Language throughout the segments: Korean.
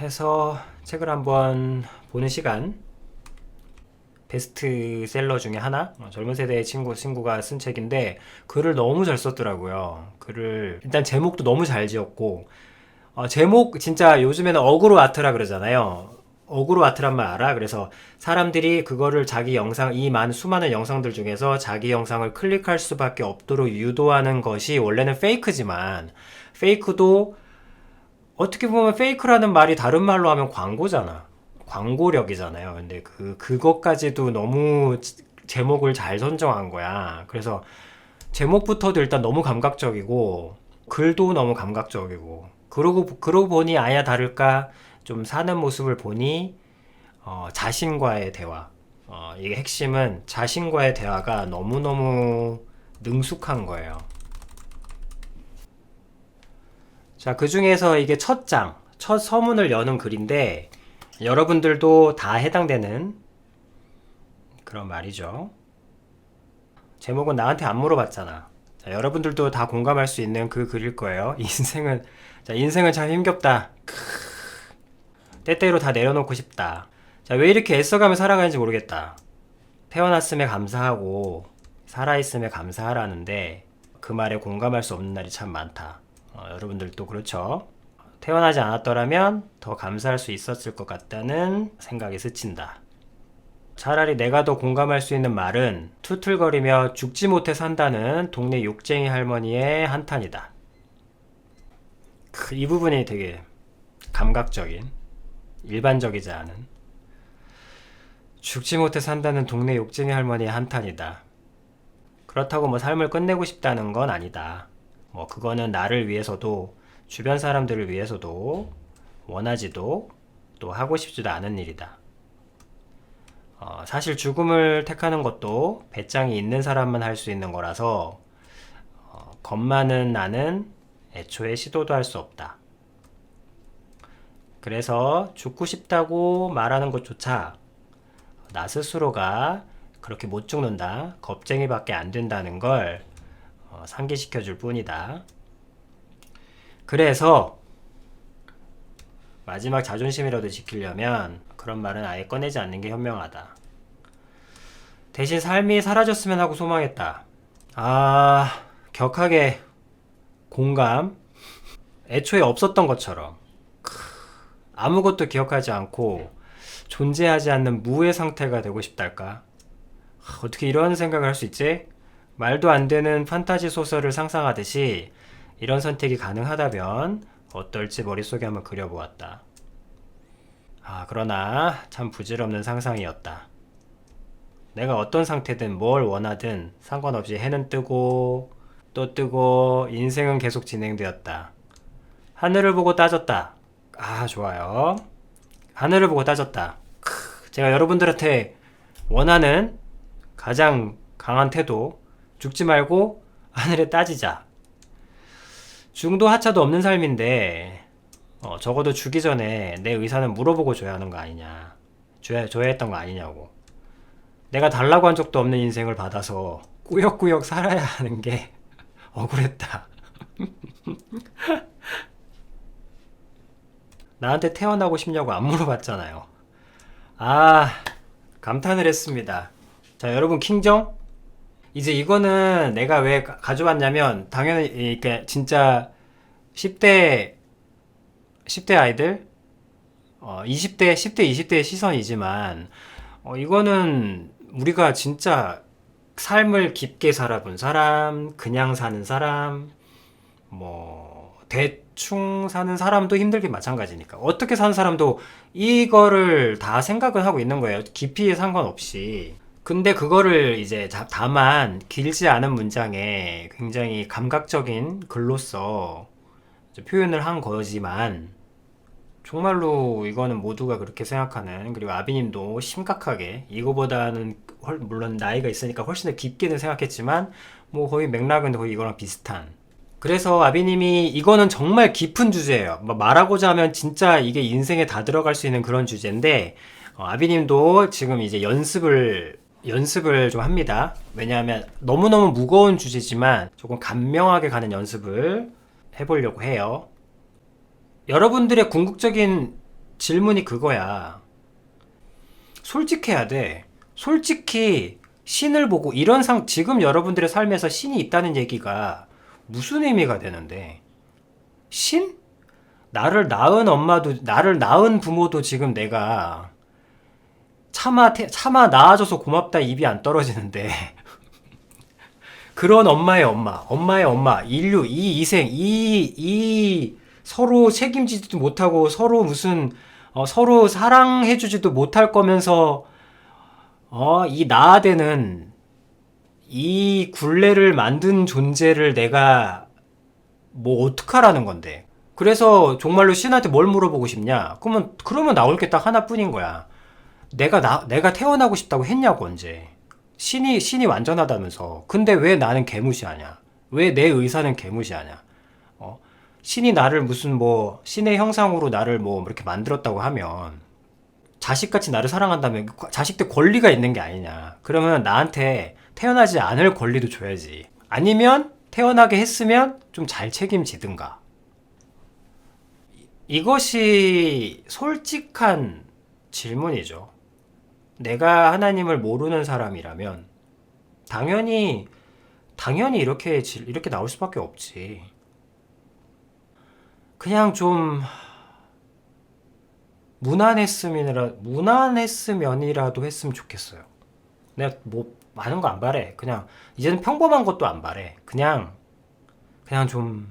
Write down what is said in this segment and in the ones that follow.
해서 책을 한번 보는 시간. 베스트셀러 중에 하나, 젊은 세대의 친구가 쓴 책인데 글을 너무 잘 썼더라고요. 글을 일단 제목도 너무 잘 지었고, 제목 진짜 요즘에는 어그로 아트라 그러잖아요. 어그로 아트란 말 알아? 그래서 사람들이 그거를 자기 영상, 수많은 영상들 중에서 자기 영상을 클릭할 수밖에 없도록 유도하는 것이 원래는 페이크지만, 페이크도 어떻게 보면 페이크라는 말이 다른 말로 하면 광고잖아. 광고력이잖아요. 근데 그것까지도 너무 제목을 잘 선정한 거야. 그래서 제목부터도 일단 너무 감각적이고, 글도 너무 감각적이고, 그러고 보니 아야 다를까 좀 사는 모습을 보니, 자신과의 대화. 이게 핵심은 자신과의 대화가 너무너무 능숙한 거예요. 자, 그 중에서 이게 첫 서문을 여는 글인데, 여러분들도 다 해당되는 그런 말이죠. 제목은 나한테 안 물어봤잖아. 자, 여러분들도 다 공감할 수 있는 그 글일 거예요. 인생은 참 힘겹다. 때때로 다 내려놓고 싶다. 자, 왜 이렇게 애써가며 살아가는지 모르겠다. 태어났음에 감사하고, 살아있음에 감사하라는데, 그 말에 공감할 수 없는 날이 참 많다. 여러분들도 그렇죠? 태어나지 않았더라면 더 감사할 수 있었을 것 같다는 생각이 스친다. 차라리 내가 더 공감할 수 있는 말은 투틀거리며 죽지 못해 산다는 동네 욕쟁이 할머니의 한탄이다. 이 부분이 되게 감각적인, 일반적이지 않은, 죽지 못해 산다는 동네 욕쟁이 할머니의 한탄이다. 그렇다고 뭐 삶을 끝내고 싶다는 건 아니다. 뭐 그거는 나를 위해서도 주변 사람들을 위해서도 원하지도 또 하고 싶지도 않은 일이다. 사실 죽음을 택하는 것도 배짱이 있는 사람만 할 수 있는 거라서 겁 많은 나는 애초에 시도도 할 수 없다. 그래서 죽고 싶다고 말하는 것조차 나 스스로가 그렇게 못 죽는다, 겁쟁이밖에 안 된다는 걸 상기시켜 줄 뿐이다. 그래서 마지막 자존심이라도 지키려면 그런 말은 아예 꺼내지 않는 게 현명하다. 대신 삶이 사라졌으면 하고 소망했다. 격하게 공감. 애초에 없었던 것처럼 아무것도 기억하지 않고 존재하지 않는 무의 상태가 되고 싶달까? 어떻게 이런 생각을 할 수 있지? 말도 안 되는 판타지 소설을 상상하듯이 이런 선택이 가능하다면 어떨지 머릿속에 한번 그려보았다. 그러나 참 부질없는 상상이었다. 내가 어떤 상태든 뭘 원하든 상관없이 해는 뜨고 또 뜨고 인생은 계속 진행되었다. 하늘을 보고 따졌다. 좋아요. 하늘을 보고 따졌다. 제가 여러분들한테 원하는 가장 강한 태도, 죽지 말고 하늘에 따지자. 중도 하차도 없는 삶인데 적어도 주기 전에 내 의사는 물어보고 줘야 하는 거 아니냐, 줘야 했던 거 아니냐고. 내가 달라고 한 적도 없는 인생을 받아서 꾸역꾸역 살아야 하는 게 억울했다. 나한테 태어나고 싶냐고 안 물어봤잖아요. 감탄을 했습니다. 자, 여러분, 킹정? 이제 이거는 내가 왜 가져왔냐면, 당연히, 이게 진짜 10대 아이들? 10대, 20대의 시선이지만, 이거는 우리가 진짜 삶을 깊게 살아본 사람, 그냥 사는 사람, 대충 사는 사람도 힘들긴 마찬가지니까. 어떻게 사는 사람도 이거를 다 생각은 하고 있는 거예요. 깊이에 상관없이. 근데 그거를 이제 다만 길지 않은 문장에 굉장히 감각적인 글로써 표현을 한 거지만, 정말로 이거는 모두가 그렇게 생각하는, 그리고 아비님도 심각하게 이거보다는 물론 나이가 있으니까 훨씬 더 깊게는 생각했지만 거의 맥락은 거의 이거랑 비슷한. 그래서 아비님이 이거는 정말 깊은 주제예요. 말하고자 하면 진짜 이게 인생에 다 들어갈 수 있는 그런 주제인데, 아비님도 지금 이제 연습을 좀 합니다. 왜냐하면 너무너무 무거운 주제지만 조금 감명하게 가는 연습을 해보려고 해요. 여러분들의 궁극적인 질문이 그거야. 솔직해야 돼. 솔직히 신을 보고 지금 여러분들의 삶에서 신이 있다는 얘기가 무슨 의미가 되는데? 신? 나를 낳은 부모도 지금 내가 차마 낳아줘서 고맙다 입이 안 떨어지는데 그런 엄마의 엄마, 인류, 이 이생, 이 서로 책임지지도 못하고 서로 사랑해주지도 못할 거면서 이 나아되는 이 굴레를 만든 존재를 내가 뭐 어떡하라는 건데. 그래서 정말로 신한테 뭘 물어보고 싶냐? 그러면 나올 게 딱 하나뿐인 거야. 내가 태어나고 싶다고 했냐고, 언제. 신이 완전하다면서. 근데 왜 나는 개무시하냐? 왜 내 의사는 개무시하냐? 신이 나를 무슨 뭐, 신의 형상으로 나를 뭐, 이렇게 만들었다고 하면, 자식같이 나를 사랑한다면, 자식들 권리가 있는 게 아니냐. 그러면 나한테 태어나지 않을 권리도 줘야지. 아니면, 태어나게 했으면 좀 잘 책임지든가. 이것이 솔직한 질문이죠. 내가 하나님을 모르는 사람이라면 당연히 이렇게 나올 수밖에 없지. 그냥 좀 무난했으면이라도 했으면 좋겠어요. 내가 뭐 많은 거 안 바래. 그냥 이제는 평범한 것도 안 바래. 그냥 좀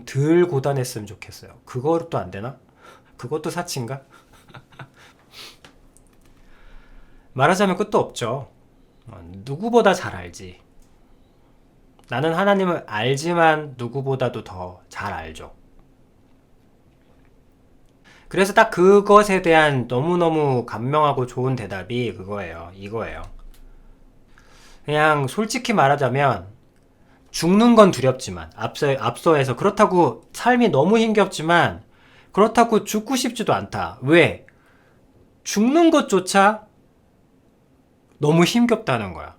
덜 고단했으면 좋겠어요. 그것도 안 되나? 그것도 사치인가? 말하자면 끝도 없죠. 누구보다 잘 알지. 나는 하나님을 알지만 누구보다도 더 잘 알죠. 그래서 딱 그것에 대한 너무너무 감명하고 좋은 대답이 이거예요. 그냥 솔직히 말하자면 죽는 건 두렵지만 앞서에서 그렇다고 삶이 너무 힘겹지만 그렇다고 죽고 싶지도 않다. 왜? 죽는 것조차 너무 힘겹다는 거야.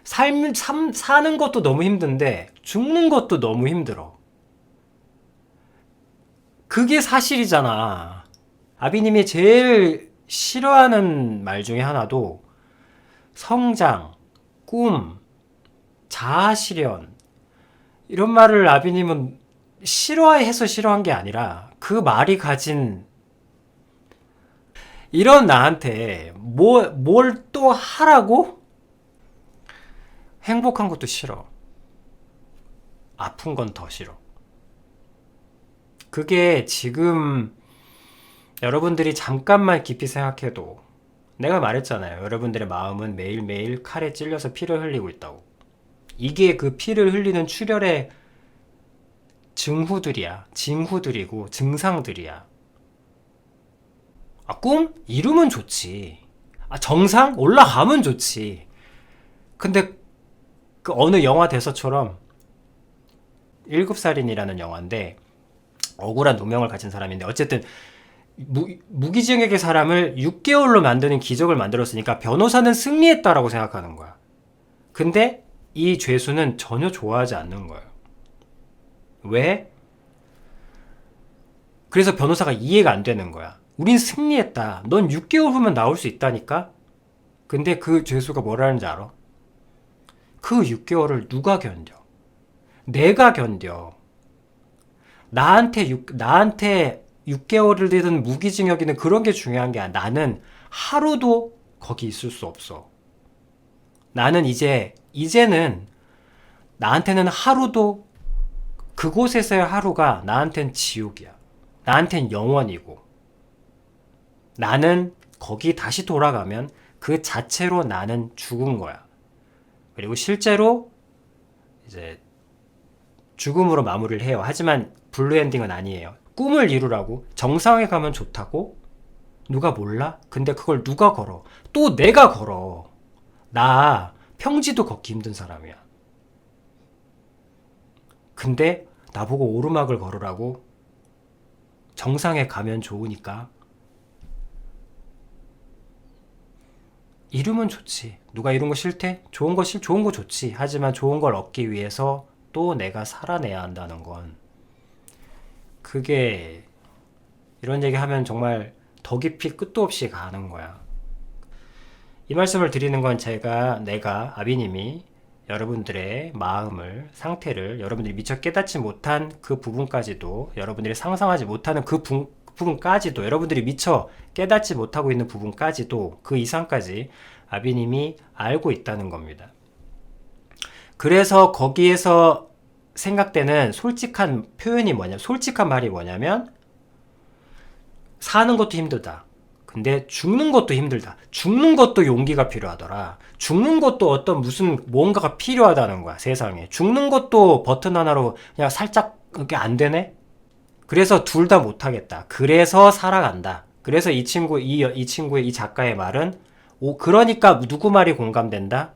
사는 것도 너무 힘든데 죽는 것도 너무 힘들어. 그게 사실이잖아. 아비님이 제일 싫어하는 말 중에 하나도 성장, 꿈, 자아실현 이런 말을 아비님은 싫어해서 싫어한 게 아니라 그 말이 가진 이런 나한테 뭘 또 하라고? 행복한 것도 싫어. 아픈 건 더 싫어. 그게 지금 여러분들이 잠깐만 깊이 생각해도 내가 말했잖아요. 여러분들의 마음은 매일매일 칼에 찔려서 피를 흘리고 있다고. 이게 그 피를 흘리는 출혈의 징후들이고 증상들이야. 꿈? 이루면 좋지. 정상? 올라가면 좋지. 근데 그 어느 영화 대사처럼 7살인이라는 영화인데 억울한 누명을 가진 사람인데 어쨌든 무기징역의 사람을 6개월로 만드는 기적을 만들었으니까 변호사는 승리했다라고 생각하는 거야. 근데 이 죄수는 전혀 좋아하지 않는 거예요. 왜? 그래서 변호사가 이해가 안 되는 거야. 우린 승리했다. 넌 6개월 후면 나올 수 있다니까? 근데 그 죄수가 뭐라는지 알아? 그 6개월을 누가 견뎌? 내가 견뎌. 나한테 6개월을 되든 무기징역이든 그런 게 중요한 게 아니야. 나는 하루도 거기 있을 수 없어. 나는 이제는 나한테는 하루도 그곳에서의 하루가 나한텐 지옥이야. 나한텐 영원이고. 나는 거기 다시 돌아가면 그 자체로 나는 죽은 거야. 그리고 실제로 이제 죽음으로 마무리를 해요. 하지만 블루 엔딩은 아니에요. 꿈을 이루라고 정상에 가면 좋다고 누가 몰라? 근데 그걸 누가 걸어? 또 내가 걸어. 나 평지도 걷기 힘든 사람이야. 근데 나보고 오르막을 걸으라고 정상에 가면 좋으니까 이루면 좋지. 누가 이룬 거 싫대? 좋은 거 좋지. 하지만 좋은 걸 얻기 위해서 또 내가 살아내야 한다는 건 그게 이런 얘기 하면 정말 더 깊이 끝도 없이 가는 거야. 이 말씀을 드리는 건 내가 아비님이 여러분들의 마음을, 상태를 여러분들이 미처 깨닫지 못한 그 부분까지도, 여러분들이 상상하지 못하는 그 부분까지도, 여러분들이 미처 깨닫지 못하고 있는 부분까지도, 그 이상까지 아비님이 알고 있다는 겁니다. 그래서 거기에서 생각되는 솔직한 표현이 솔직한 말이 뭐냐면, 사는 것도 힘들다. 근데 죽는 것도 힘들다. 죽는 것도 용기가 필요하더라. 죽는 것도 어떤 뭔가가 필요하다는 거야, 세상에. 죽는 것도 버튼 하나로 그냥 살짝 그게 안 되네? 그래서 둘 다 못하겠다. 그래서 살아간다. 그래서 이 친구의 이 작가의 말은, 그러니까 누구 말이 공감된다?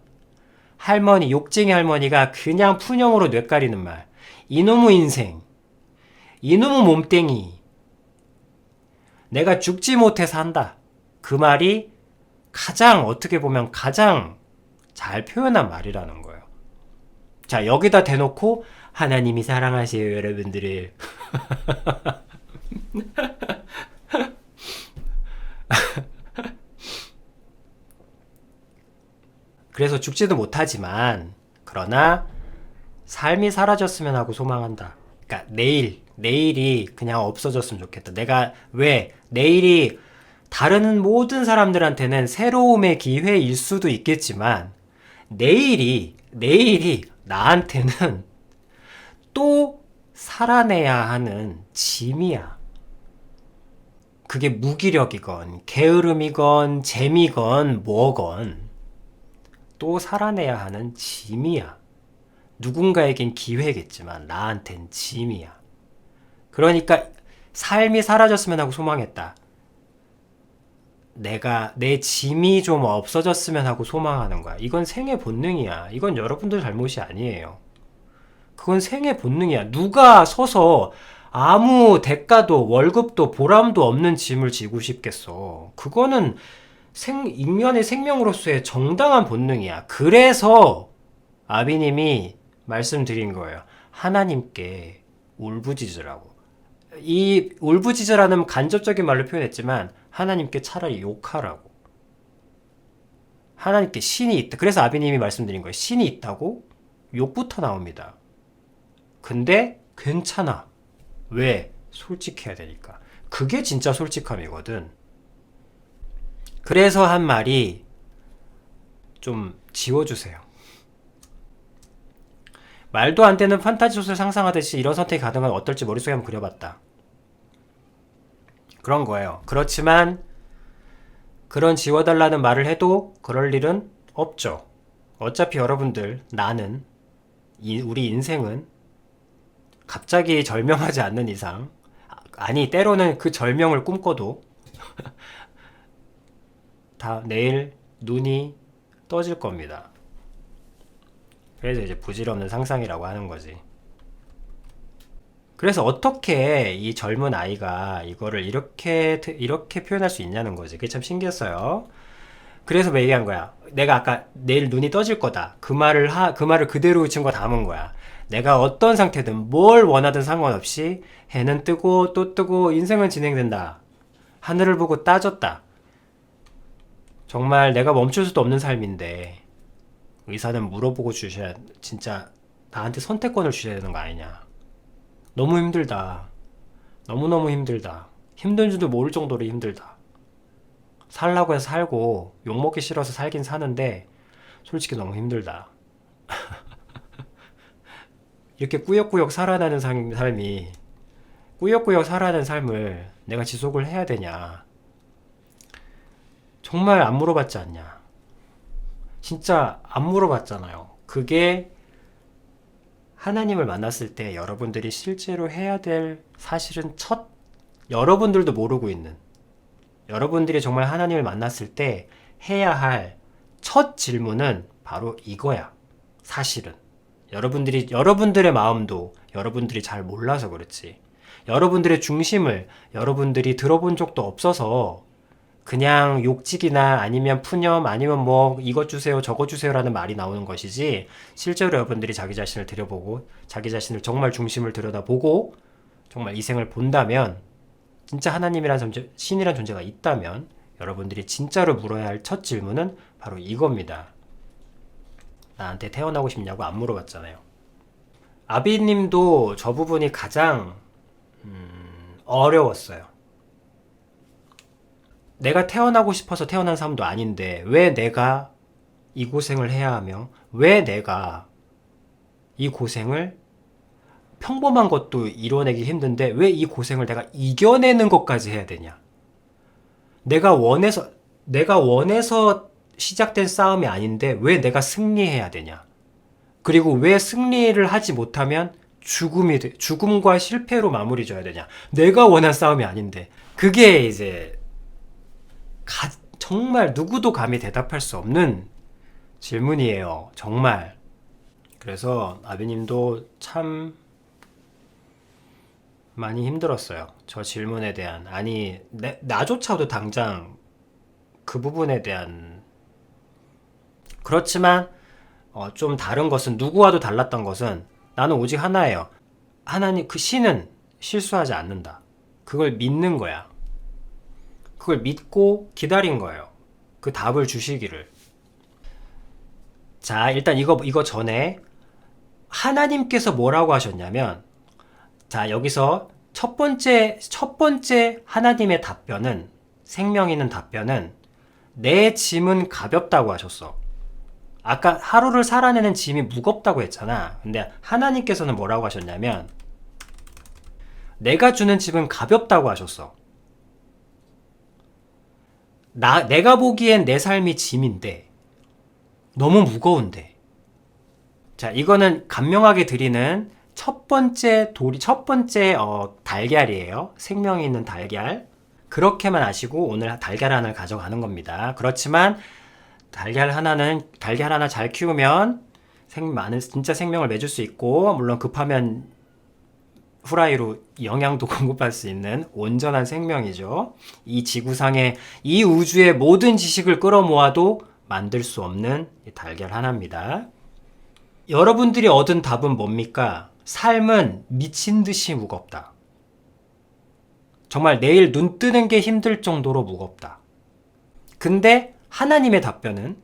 욕쟁이 할머니가 그냥 푼형으로 뇌까리는 말. 이놈의 인생. 이놈의 몸땡이. 내가 죽지 못해 산다. 그 말이 어떻게 보면 가장 잘 표현한 말이라는 거예요. 자, 여기다 대놓고 하나님이 사랑하세요, 여러분들을. 그래서 죽지도 못하지만, 그러나 삶이 사라졌으면 하고 소망한다. 그러니까 내일이 그냥 없어졌으면 좋겠다. 내일이 다른 모든 사람들한테는 새로움의 기회일 수도 있겠지만, 내일이 나한테는 또 살아내야 하는 짐이야. 그게 무기력이건, 게으름이건, 재미건, 뭐건, 또 살아내야 하는 짐이야. 누군가에겐 기회겠지만, 나한텐 짐이야. 그러니까, 삶이 사라졌으면 하고 소망했다. 내 짐이 좀 없어졌으면 하고 소망하는 거야. 이건 생의 본능이야. 이건 여러분들 잘못이 아니에요. 그건 생의 본능이야. 누가 서서 아무 대가도 월급도 보람도 없는 짐을 지고 싶겠어. 그거는 인간의 생명으로서의 정당한 본능이야. 그래서 아비님이 말씀드린 거예요. 하나님께 울부짖으라고. 이 울부짖으라는 간접적인 말로 표현했지만 하나님께 차라리 욕하라고. 하나님께 신이 있다. 그래서 아비님이 말씀드린 거예요. 신이 있다고? 욕부터 나옵니다. 근데 괜찮아. 왜? 솔직해야 되니까. 그게 진짜 솔직함이거든. 그래서 한 말이 좀 지워주세요. 말도 안 되는 판타지 소설 상상하듯이 이런 선택이 가능하면 어떨지 머릿속에 한번 그려봤다. 그런 거예요. 그렇지만 그런 지워달라는 말을 해도 그럴 일은 없죠. 어차피 여러분들, 우리 인생은 갑자기 절명하지 않는 이상, 아니 때로는 그 절명을 꿈꿔도 다 내일 눈이 떠질 겁니다. 그래서 이제 부질없는 상상이라고 하는 거지. 그래서 어떻게 이 젊은 아이가 이거를 이렇게 표현할 수 있냐는 거지. 그게 참 신기했어요. 그래서 뭐 얘기한 거야. 내가 아까 내일 눈이 떠질 거다. 그 말을 그대로 이 친구가 담은 거야. 내가 어떤 상태든 뭘 원하든 상관없이 해는 뜨고 또 뜨고 인생은 진행된다. 하늘을 보고 따졌다. 정말 내가 멈출 수도 없는 삶인데 의사는 물어보고 진짜 나한테 선택권을 주셔야 되는 거 아니냐. 너무 힘들다. 너무너무 힘들다. 힘든 줄도 모를 정도로 힘들다. 살라고 해서 살고 욕먹기 싫어서 살긴 사는데 솔직히 너무 힘들다. 이렇게 꾸역꾸역 살아나는 삶이 꾸역꾸역 살아가는 삶을 내가 지속을 해야 되냐. 정말 안 물어봤지 않냐. 진짜 안 물어봤잖아요. 그게 하나님을 만났을 때 여러분들이 실제로 해야 될 사실은 여러분들도 모르고 있는, 여러분들이 정말 하나님을 만났을 때 해야 할 첫 질문은 바로 이거야. 사실은 여러분들의 마음도 여러분들이 잘 몰라서 그렇지, 여러분들의 중심을 여러분들이 들어본 적도 없어서 그냥 욕직이나 아니면 푸념 아니면 뭐 이것 주세요 저것 주세요라는 말이 나오는 것이지, 실제로 여러분들이 자기 자신을 들여보고 자기 자신을 정말 중심을 들여다보고 정말 이 생을 본다면 진짜 하나님이란 존재, 신이란 존재가 있다면 여러분들이 진짜로 물어야 할 첫 질문은 바로 이겁니다. 나한테 태어나고 싶냐고 안 물어봤잖아요. 아비님도 저 부분이 가장 어려웠어요. 내가 태어나고 싶어서 태어난 사람도 아닌데 왜 내가 이 고생을 해야 하며 왜 내가 이 고생을 평범한 것도 이뤄내기 힘든데 왜 이 고생을 내가 이겨내는 것까지 해야 되냐? 내가 원해서 시작된 싸움이 아닌데 왜 내가 승리해야 되냐? 그리고 왜 승리를 하지 못하면 죽음과 실패로 마무리 져야 되냐? 내가 원한 싸움이 아닌데. 그게 이제 정말 누구도 감히 대답할 수 없는 질문이에요. 정말. 그래서 아비님도 참 많이 힘들었어요. 저 질문에 대한. 아니, 나조차도 당장 그 부분에 대한. 그렇지만 좀 다른 것은, 누구와도 달랐던 것은 나는 오직 하나예요. 하나님, 그 신은 실수하지 않는다. 그걸 믿는 거야. 그걸 믿고 기다린 거예요. 그 답을 주시기를. 자, 일단 이거 전에 하나님께서 뭐라고 하셨냐면, 자, 여기서 첫 번째 하나님의 답변은, 생명 있는 답변은, 내 짐은 가볍다고 하셨어. 아까 하루를 살아내는 짐이 무겁다고 했잖아. 근데 하나님께서는 뭐라고 하셨냐면, 내가 주는 짐은 가볍다고 하셨어. 내가 보기엔 내 삶이 짐인데, 너무 무거운데. 자, 이거는 간명하게 드리는 첫 번째 달걀이에요. 생명이 있는 달걀. 그렇게만 아시고 오늘 달걀 하나를 가져가는 겁니다. 그렇지만 달걀 하나 잘 키우면 진짜 생명을 맺을 수 있고, 물론 급하면 후라이로 영양도 공급할 수 있는 온전한 생명이죠. 이 지구상의, 이 우주의 모든 지식을 끌어모아도 만들 수 없는 달걀 하나입니다. 여러분들이 얻은 답은 뭡니까? 삶은 미친 듯이 무겁다. 정말 내일 눈 뜨는 게 힘들 정도로 무겁다. 근데 하나님의 답변은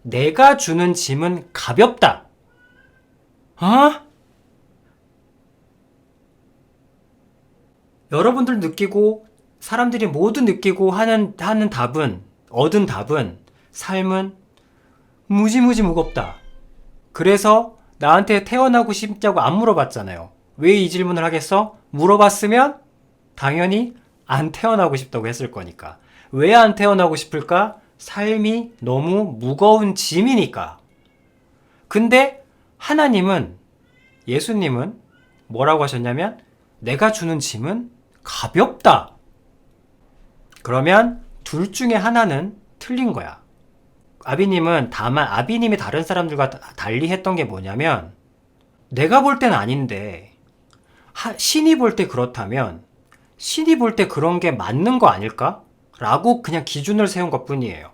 내가 주는 짐은 가볍다. 여러분들 느끼고 사람들이 모두 느끼고 얻은 답은 삶은 무지무지 무겁다. 그래서 나한테 태어나고 싶냐고 안 물어봤잖아요. 왜 이 질문을 하겠어? 물어봤으면 당연히 안 태어나고 싶다고 했을 거니까. 왜 안 태어나고 싶을까? 삶이 너무 무거운 짐이니까. 근데 하나님은, 예수님은 뭐라고 하셨냐면, 내가 주는 짐은 가볍다. 그러면 둘 중에 하나는 틀린 거야. 아비님이 다른 사람들과 달리 했던 게 뭐냐면, 내가 볼 땐 아닌데, 신이 볼 때 그렇다면, 신이 볼 때 그런 게 맞는 거 아닐까? 라고 그냥 기준을 세운 것 뿐이에요.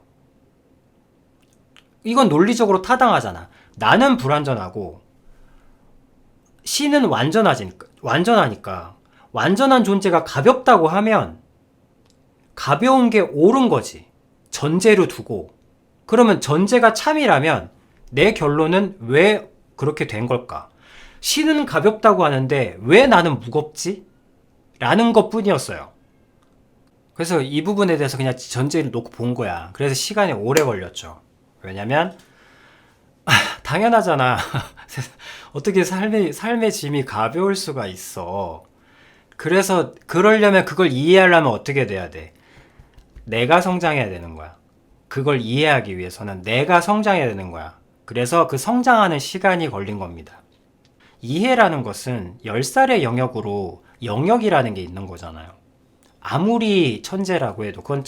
이건 논리적으로 타당하잖아. 나는 불완전하고, 신은 완전하니까, 완전한 존재가 가볍다고 하면, 가벼운 게 옳은 거지. 전제로 두고. 그러면 전제가 참이라면 내 결론은 왜 그렇게 된 걸까? 신은 가볍다고 하는데 왜 나는 무겁지? 라는 것 뿐이었어요. 그래서 이 부분에 대해서 그냥 전제를 놓고 본 거야. 그래서 시간이 오래 걸렸죠. 왜냐면 당연하잖아. 어떻게 삶의 짐이 가벼울 수가 있어. 그래서 그러려면, 그걸 이해하려면 어떻게 돼야 돼? 내가 성장해야 되는 거야. 그걸 이해하기 위해서는 내가 성장해야 되는 거야. 그래서 그 성장하는 시간이 걸린 겁니다. 이해라는 것은 10살의 영역이라는 게 있는 거잖아요. 아무리 천재라고 해도 그건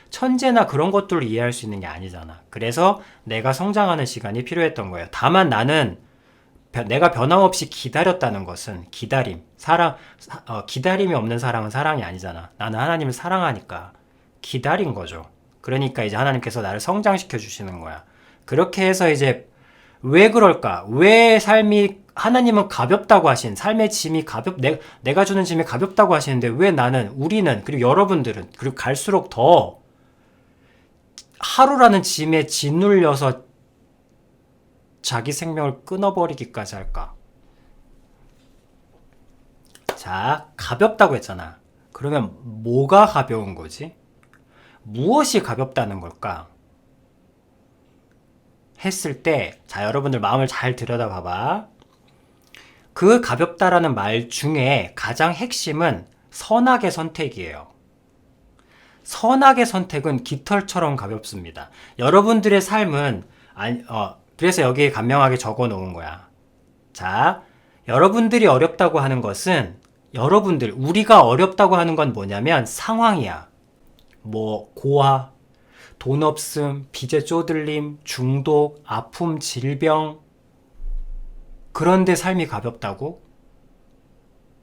천재나 그런 것들을 이해할 수 있는 게 아니잖아. 그래서 내가 성장하는 시간이 필요했던 거예요. 다만 나는 내가 변함없이 기다렸다는 것은 기다림이 없는 사랑은 사랑이 아니잖아. 나는 하나님을 사랑하니까 기다린 거죠. 그러니까 이제 하나님께서 나를 성장시켜 주시는 거야. 그렇게 해서 이제 왜 그럴까? 왜 하나님은 가볍다고 삶의 짐이 내가 주는 짐이 가볍다고 하시는데 왜 우리는, 그리고 여러분들은, 그리고 갈수록 더 하루라는 짐에 짓눌려서 자기 생명을 끊어버리기까지 할까? 자, 가볍다고 했잖아. 그러면 뭐가 가벼운 거지? 무엇이 가볍다는 걸까? 했을 때, 자, 여러분들 마음을 잘 들여다봐봐. 그 가볍다라는 말 중에 가장 핵심은 선악의 선택이에요. 선악의 선택은 깃털처럼 가볍습니다. 여러분들의 삶은, 그래서 여기에 간명하게 적어 놓은 거야. 자, 여러분들이 어렵다고 하는 것은, 우리가 어렵다고 하는 건 뭐냐면 상황이야. 고아, 돈 없음, 빚에 쪼들림, 중독, 아픔, 질병. 그런데 삶이 가볍다고?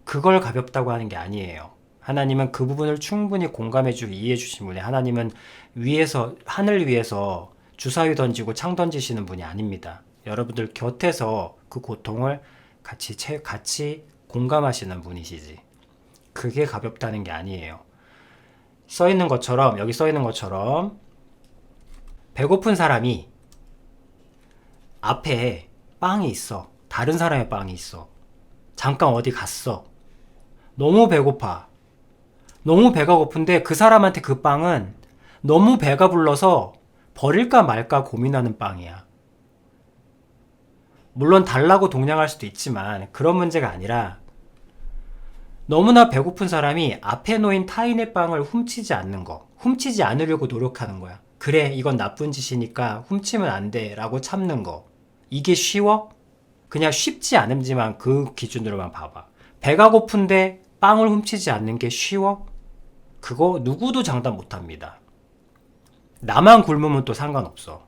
그걸 가볍다고 하는 게 아니에요. 하나님은 그 부분을 충분히 공감해주고 이해해주신 분이, 하나님은 하늘 위에서 주사위 던지고 창 던지시는 분이 아닙니다. 여러분들 곁에서 그 고통을 같이 공감하시는 분이시지. 그게 가볍다는 게 아니에요. 여기 써 있는 것처럼 배고픈 사람이 앞에 빵이 있어. 다른 사람의 빵이 있어. 잠깐 어디 갔어. 너무 배고파. 너무 배가 고픈데 그 사람한테 그 빵은 너무 배가 불러서 버릴까 말까 고민하는 빵이야. 물론 달라고 동냥할 수도 있지만 그런 문제가 아니라, 너무나 배고픈 사람이 앞에 놓인 타인의 빵을 훔치지 않으려고 노력하는 거야. 그래, 이건 나쁜 짓이니까 훔치면 안 돼 라고 참는 거. 이게 쉬워? 그냥 쉽지 않지만 그 기준으로만 봐봐. 배가 고픈데 빵을 훔치지 않는 게 쉬워? 그거 누구도 장담 못합니다. 나만 굶으면 또 상관없어.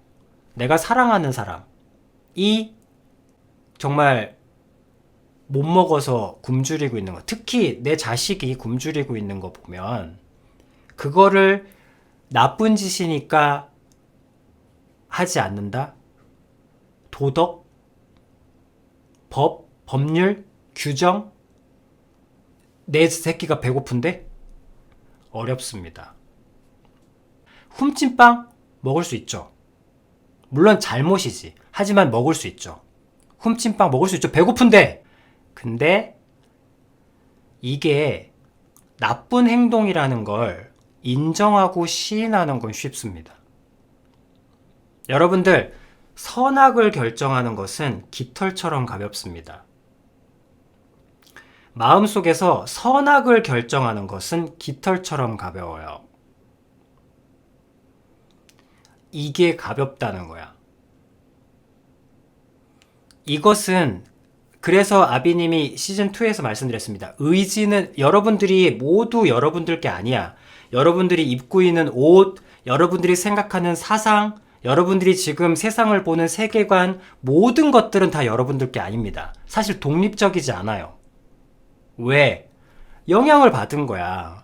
내가 사랑하는 사람이 정말 못 먹어서 굶주리고 있는 거, 특히 내 자식이 굶주리고 있는 거 보면 그거를 나쁜 짓이니까 하지 않는다? 도덕? 법률? 규정? 내 새끼가 배고픈데? 어렵습니다. 훔친 빵? 먹을 수 있죠. 물론 잘못이지. 하지만 먹을 수 있죠. 훔친 빵 먹을 수 있죠. 배고픈데! 근데 이게 나쁜 행동이라는 걸 인정하고 시인하는 건 쉽습니다. 여러분들, 선악을 결정하는 것은 깃털처럼 가볍습니다. 마음속에서 선악을 결정하는 것은 깃털처럼 가벼워요. 이게 가볍다는 거야. 이것은, 그래서 아비님이 시즌2에서 말씀드렸습니다. 의지는 여러분들이 모두 여러분들 게 아니야. 여러분들이 입고 있는 옷, 여러분들이 생각하는 사상, 여러분들이 지금 세상을 보는 세계관, 모든 것들은 다 여러분들 게 아닙니다. 사실 독립적이지 않아요. 왜? 영향을 받은 거야.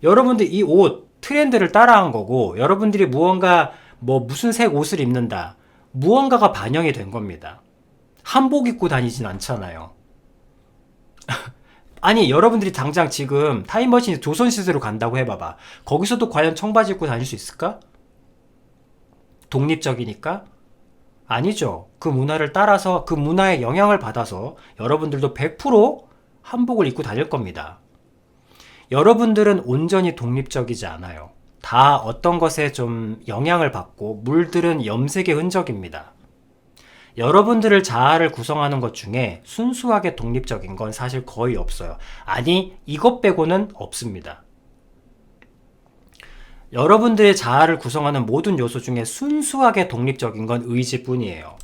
여러분들 이 옷, 트렌드를 따라한 거고, 여러분들이 무슨 색 옷을 입는다. 무언가가 반영이 된 겁니다. 한복 입고 다니진 않잖아요. 아니, 여러분들이 당장 지금 타임머신이 조선시대로 간다고 해봐봐. 거기서도 과연 청바지 입고 다닐 수 있을까? 독립적이니까? 아니죠. 그 문화를 따라서, 그 문화에 영향을 받아서 여러분들도 100% 한복을 입고 다닐 겁니다. 여러분들은 온전히 독립적이지 않아요. 다 어떤 것에 좀 영향을 받고 물들은 염색의 흔적입니다. 여러분들을 자아를 구성하는 것 중에 순수하게 독립적인 건 사실 거의 없어요. 아니, 이것 빼고는 없습니다. 여러분들의 자아를 구성하는 모든 요소 중에 순수하게 독립적인 건 의지뿐이에요.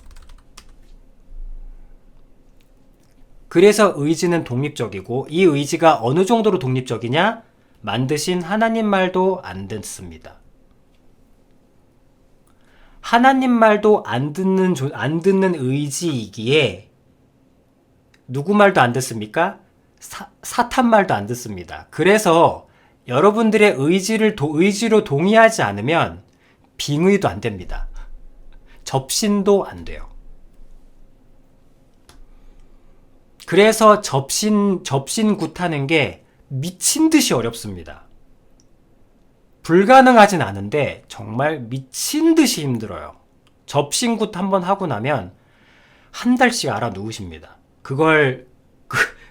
그래서 의지는 독립적이고, 이 의지가 어느 정도로 독립적이냐? 만드신 하나님 말도 안 듣습니다. 하나님 말도 안 듣는 의지이기에 누구 말도 안 듣습니까? 사탄 말도 안 듣습니다. 그래서 여러분들의 의지로 동의하지 않으면 빙의도 안 됩니다. 접신도 안 돼요. 그래서 접신굿하는 게 미친 듯이 어렵습니다. 불가능하진 않은데 정말 미친 듯이 힘들어요. 접신굿 한번 하고 나면 한 달씩 알아 누우십니다.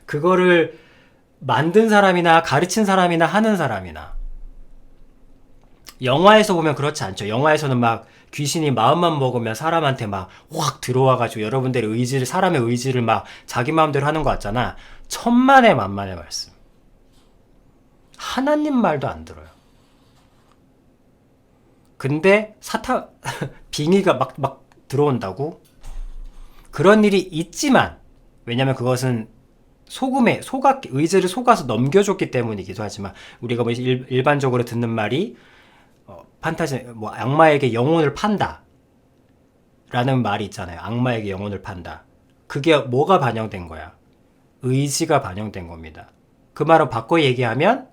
그거를 만든 사람이나 가르친 사람이나 하는 사람이나. 영화에서 보면 그렇지 않죠. 영화에서는 막 귀신이 마음만 먹으면 사람한테 막 확 들어와가지고 여러분들의 사람의 의지를 막 자기 마음대로 하는 것 같잖아. 천만의 만만의 말씀. 하나님 말도 안 들어요. 근데 빙의가 막 들어온다고? 그런 일이 있지만, 왜냐면 그것은 의지를 속아서 넘겨줬기 때문이기도 하지만, 우리가 뭐 일반적으로 듣는 말이, 판타지, 뭐, 악마에게 영혼을 판다. 라는 말이 있잖아요. 악마에게 영혼을 판다. 그게 뭐가 반영된 거야? 의지가 반영된 겁니다. 그 말은 바꿔 얘기하면,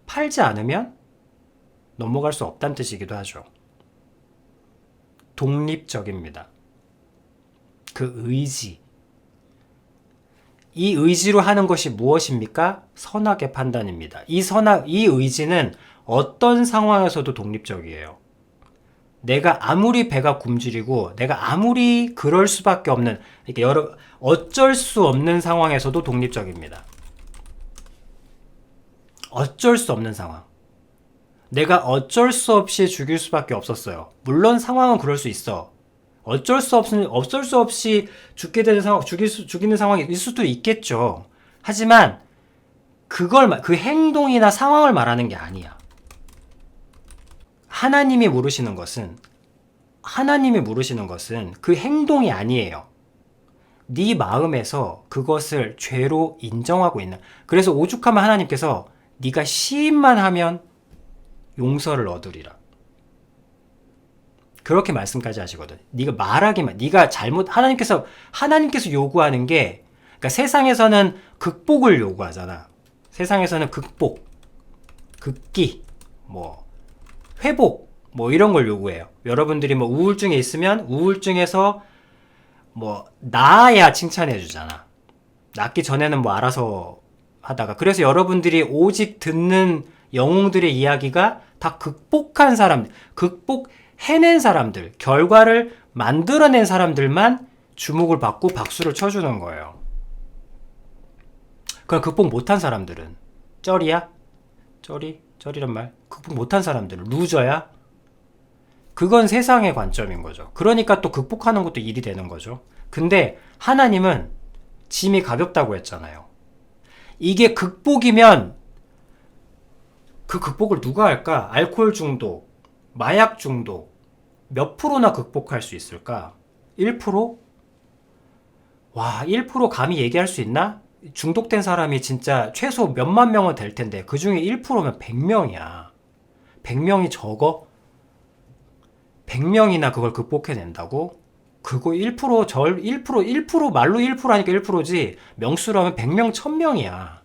팔지 않으면 넘어갈 수 없다는 뜻이기도 하죠. 독립적입니다. 그 의지. 이 의지로 하는 것이 무엇입니까? 선악의 판단입니다. 이 의지는 어떤 상황에서도 독립적이에요. 내가 아무리 배가 굶주리고 내가 아무리 그럴 수밖에 없는, 그러니까 어쩔 수 없는 상황에서도 독립적입니다. 어쩔 수 없는 상황. 내가 어쩔 수 없이 죽일 수밖에 없었어요. 물론 상황은 그럴 수 있어. 어쩔 수 없이 죽게 되는 상황, 죽이는 상황이 있을 수도 있겠죠. 하지만 그 행동이나 상황을 말하는 게 아니야. 하나님이 물으시는 것은 그 행동이 아니에요. 네 마음에서 그것을 죄로 인정하고 있는. 그래서 오죽하면 하나님께서 네가 시인만 하면 용서를 얻으리라. 그렇게 말씀까지 하시거든. 네가 말하기만, 네가 하나님께서 요구하는 게, 그러니까 세상에서는 극복을 요구하잖아. 세상에서는 극기, 뭐 회복, 뭐 이런 걸 요구해요. 여러분들이 뭐 우울증에 있으면 우울증에서 뭐 나아야 칭찬해 주잖아. 낫기 전에는 뭐 알아서 하다가. 그래서 여러분들이 오직 듣는 영웅들의 이야기가 다 해낸 사람들, 결과를 만들어낸 사람들만 주목을 받고 박수를 쳐주는 거예요. 그럼 극복 못한 사람들은 쩌리야? 쩌리란 말? 극복 못한 사람들은 루저야? 그건 세상의 관점인 거죠. 그러니까 또 극복하는 것도 일이 되는 거죠. 근데 하나님은 짐이 가볍다고 했잖아요. 이게 극복이면 그 극복을 누가 할까? 알코올 중독, 마약 중독 몇 프로나 극복할 수 있을까? 1%? 와, 1% 감히 얘기할 수 있나? 중독된 사람이 진짜 최소 몇만 명은 될 텐데 그 중에 1%면 100명이야. 100명이 적어? 100명이나 그걸 극복해낸다고? 그거 1% 말로 1%하니까 1%지 명수로 하면 100명, 1000명이야.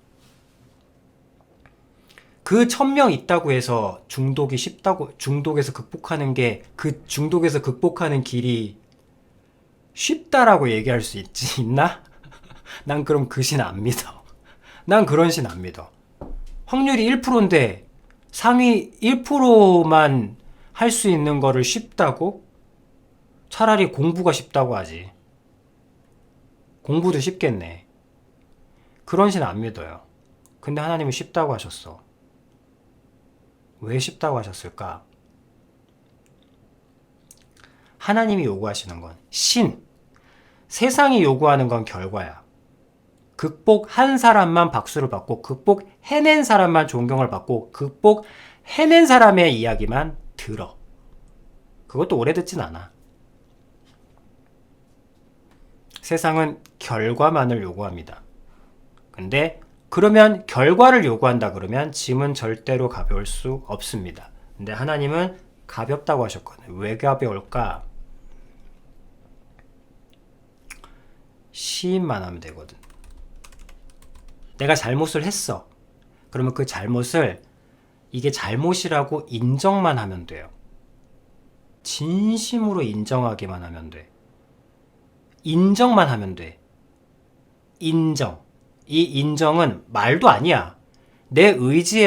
그 1000명 있다고 해서 중독에서 극복하는 길이 쉽다라고 얘기할 수 있나? 난 그럼 그 신 안 믿어. 난 그런 신 안 믿어. 확률이 1%인데 상위 1%만 할 수 있는 거를 쉽다고? 차라리 공부가 쉽다고 하지. 공부도 쉽겠네. 그런 신 안 믿어요. 근데 하나님은 쉽다고 하셨어. 왜 쉽다고 하셨을까? 하나님이 요구하시는 건 세상이 요구하는 건 결과야. 극복한 사람만 박수를 받고 극복해낸 사람만 존경을 받고 극복해낸 사람의 이야기만 들어. 그것도 오래 듣진 않아. 세상은 결과만을 요구합니다. 근데 그러면 결과를 요구한다 그러면 짐은 절대로 가벼울 수 없습니다. 근데 하나님은 가볍다고 하셨거든요. 왜 가벼울까? 시인만 하면 되거든. 내가 잘못을 했어. 그러면 그 잘못을 이게 잘못이라고 인정만 하면 돼요. 진심으로 인정하기만 하면 돼. 인정만 하면 돼. 인정. 이 인정은 말도 아니야. 내 의지,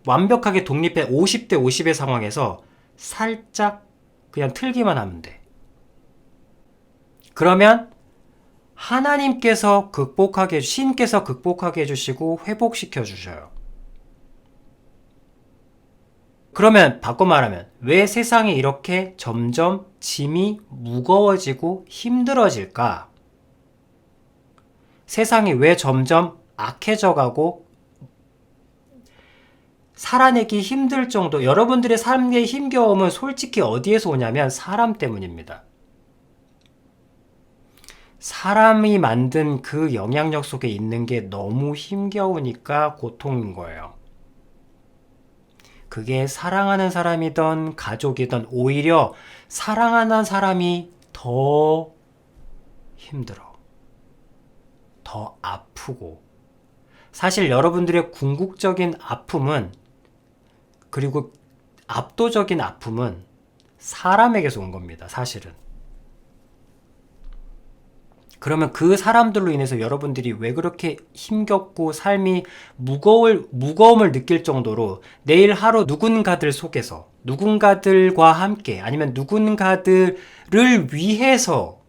완벽하게 독립해 50대 50의 상황에서 살짝 그냥 틀기만 하면 돼. 그러면 신께서 극복하게 해주시고 회복시켜 주셔요. 그러면 바꿔 말하면 왜 세상이 이렇게 점점 짐이 무거워지고 힘들어질까? 세상이 왜 점점 악해져 가고 살아내기 힘들 정도, 여러분들의 삶의 힘겨움은 솔직히 어디에서 오냐면 사람 때문입니다. 사람이 만든 그 영향력 속에 있는 게 너무 힘겨우니까 고통인 거예요. 그게 사랑하는 사람이든 가족이든 오히려 사랑하는 사람이 더 힘들어. 더 아프고. 사실 여러분들의 궁극적인 아픔은, 그리고 압도적인 아픔은 사람에게서 온 겁니다. 사실은. 그러면 그 사람들로 인해서 여러분들이 왜 그렇게 힘겹고 삶이 무거움을 느낄 정도로 내일 하루 누군가들 속에서, 누군가들과 함께, 아니면 누군가들을 위해서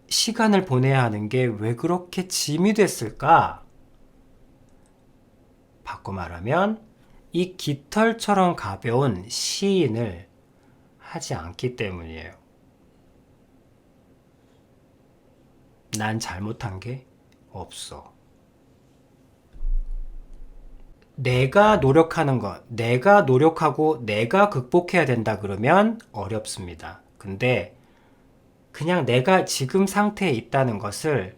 시간을 보내야 하는 게 왜 그렇게 짐이 됐을까? 바꿔 말하면 이 깃털처럼 가벼운 시인을 하지 않기 때문이에요. 난 잘못한 게 없어. 내가 노력하는 것, 내가 노력하고 내가 극복해야 된다 그러면 어렵습니다. 근데 그냥 내가 지금 상태에 있다는 것을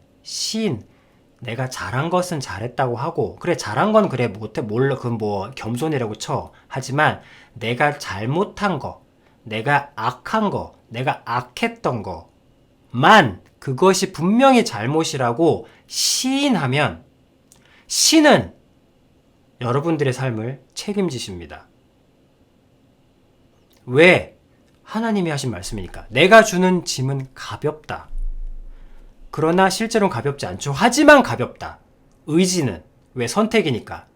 내가 잘한 것은 잘했다고 하고, 그래 잘한 건 그래 그건 뭐 겸손이라고 쳐. 하지만 내가 잘못한 거, 내가 악한 거, 내가 악했던 거만, 그것이 분명히 잘못이라고 시인하면 신은 여러분들의 삶을 책임지십니다. 왜? 하나님이 하신 말씀이니까. 내가 주는 짐은 가볍다. 그러나 실제로는 가볍지 않죠. 하지만 가볍다. 의지는. 왜? 선택이니까.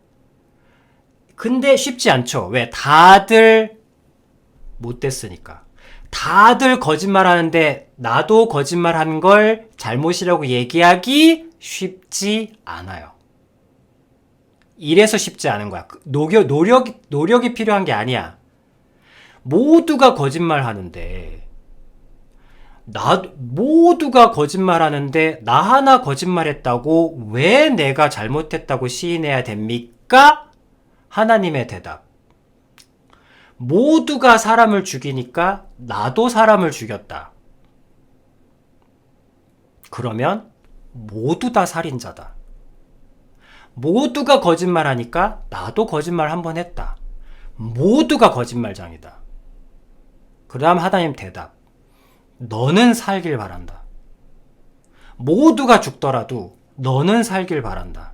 근데 쉽지 않죠. 왜? 다들 못됐으니까. 다들 거짓말하는데 나도 거짓말한 걸 잘못이라고 얘기하기 쉽지 않아요. 이래서 쉽지 않은 거야. 노력이 필요한 게 아니야. 모두가 거짓말하는데, 모두가 거짓말하는데 나 하나 거짓말했다고 왜 내가 잘못했다고 시인해야 됩니까? 하나님의 대답. 모두가 사람을 죽이니까 나도 사람을 죽였다. 그러면 모두 다 살인자다. 모두가 거짓말하니까 나도 거짓말 한 번 했다. 모두가 거짓말장이다. 그 다음 하나님 대답. 너는 살길 바란다. 모두가 죽더라도 너는 살길 바란다.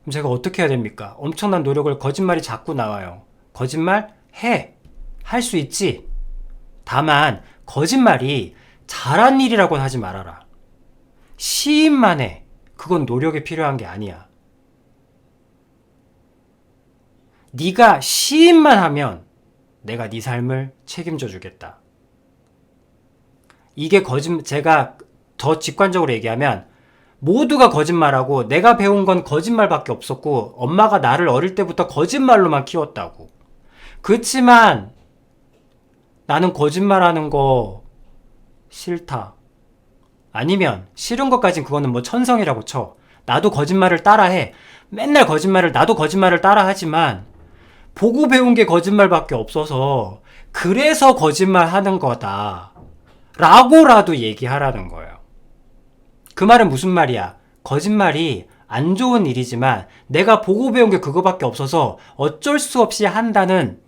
그럼 제가 어떻게 해야 됩니까? 엄청난 노력을, 거짓말이 자꾸 나와요. 거짓말 해. 할 수 있지. 다만 거짓말이 잘한 일이라고는 하지 말아라. 시인만 해. 그건 노력이 필요한 게 아니야. 네가 시인만 하면 내가 네 삶을 책임져 주겠다. 이게 제가 더 직관적으로 얘기하면 모두가 거짓말하고 내가 배운 건 거짓말밖에 없었고 엄마가 나를 어릴 때부터 거짓말로만 키웠다고. 그렇지만 나는 거짓말하는 거 싫다. 아니면 싫은 것까진 그거는 뭐 천성이라고 쳐. 나도 거짓말을 따라해. 맨날 나도 거짓말을 따라하지만 보고 배운 게 거짓말밖에 없어서 그래서 거짓말하는 거다 라고라도 얘기하라는 거예요. 그 말은 무슨 말이야? 거짓말이 안 좋은 일이지만 내가 보고 배운 게 그거밖에 없어서 어쩔 수 없이 한다는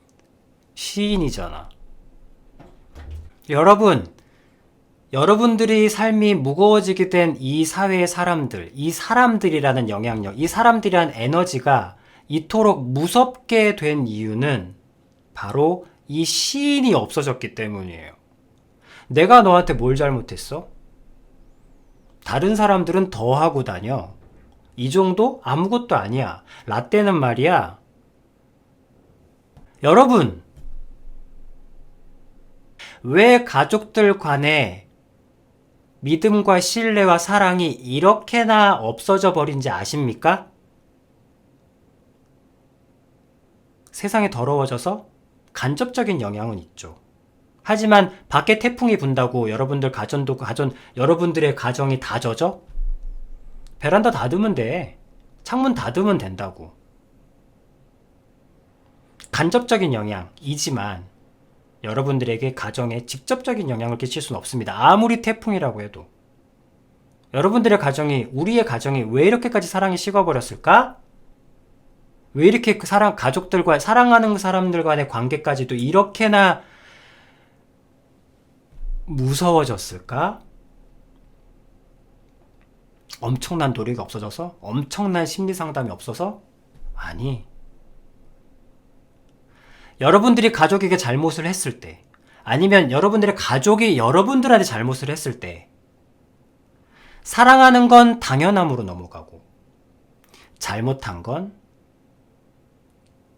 시인이잖아. 여러분들이 삶이 무거워지게 된 이 사회의 사람들, 이 사람들이라는 영향력, 이 사람들이라는 에너지가 이토록 무섭게 된 이유는 바로 이 시인이 없어졌기 때문이에요. 내가 너한테 뭘 잘못했어? 다른 사람들은 더 하고 다녀. 이 정도? 아무것도 아니야. 라떼는 말이야. 여러분, 왜 가족들 간에 믿음과 신뢰와 사랑이 이렇게나 없어져 버린지 아십니까? 세상이 더러워져서 간접적인 영향은 있죠. 하지만 밖에 태풍이 분다고 여러분들의 가정이 다 젖어? 베란다 닫으면 돼. 창문 닫으면 된다고. 간접적인 영향이지만 여러분들에게 가정에 직접적인 영향을 끼칠 수는 없습니다. 아무리 태풍이라고 해도. 여러분들의 가정이, 우리의 가정이 왜 이렇게까지 사랑이 식어버렸을까? 왜 이렇게 가족들과, 사랑하는 사람들 간의 관계까지도 이렇게나 무서워졌을까? 엄청난 도리가 없어져서? 엄청난 심리 상담이 없어서? 아니. 여러분들이 가족에게 잘못을 했을 때, 아니면 여러분들의 가족이 여러분들한테 잘못을 했을 때, 사랑하는 건 당연함으로 넘어가고, 잘못한 건